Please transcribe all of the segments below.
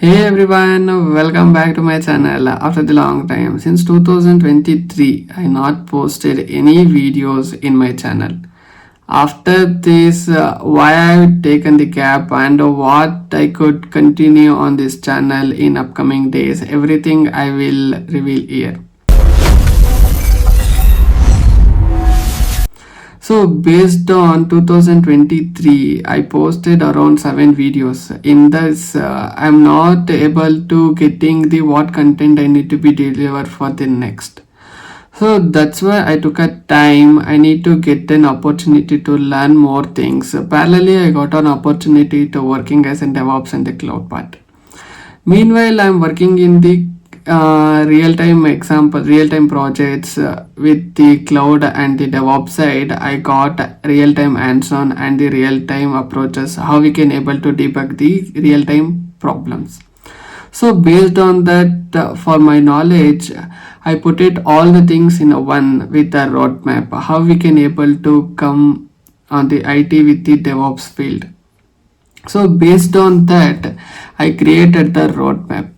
Hey everyone, welcome back to my channel after the long time. Since 2023, I not posted any videos in my channel. After this, why I've taken the gap and what I could continue on this channel in upcoming days, everything I will reveal here. So based on 2023, I posted around 7 videos. In this, I'm not able to getting the what content I need to be delivered for the next. So that's why I took a time. I need to get an opportunity to learn more things. Parallelly, I got an opportunity to working as a DevOps and the cloud part. Meanwhile, I'm working in the real-time projects with the cloud and the DevOps side. I got real-time hands-on and the real-time approaches, how we can able to debug the real-time problems. So based on that, for my knowledge, I put it all the things in a one with a roadmap, how we can able to come on the IT with the DevOps field. So based on that, I created the roadmap.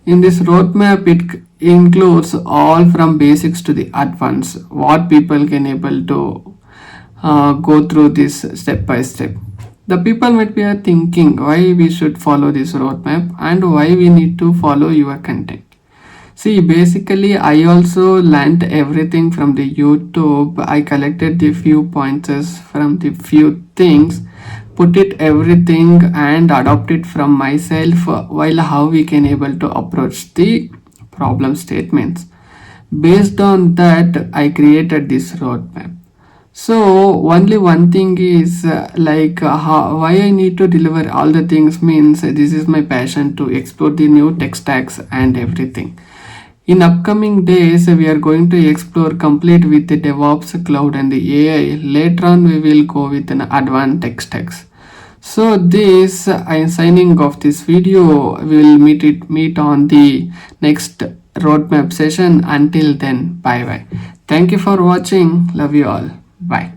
In this roadmap, it includes all from basics to the advanced, what people can able to go through this step by step. The people might be thinking why we should follow this roadmap and why we need to follow your content. See, basically, I also learned everything from the YouTube. I collected the few pointers from the few things, put it everything and adopt it from myself while how we can able to approach the problem statements. Based on that, I created this roadmap. So only one thing is why I need to deliver all the things means this is my passion to explore the new tech stacks and everything. In upcoming days, we are going to explore complete with the DevOps, cloud and the AI. Later on, we will go with an advanced tech stacks. So this, I am signing off this video. We will meet on the next roadmap session. Until then, bye bye. Thank you for watching. Love you all. Bye.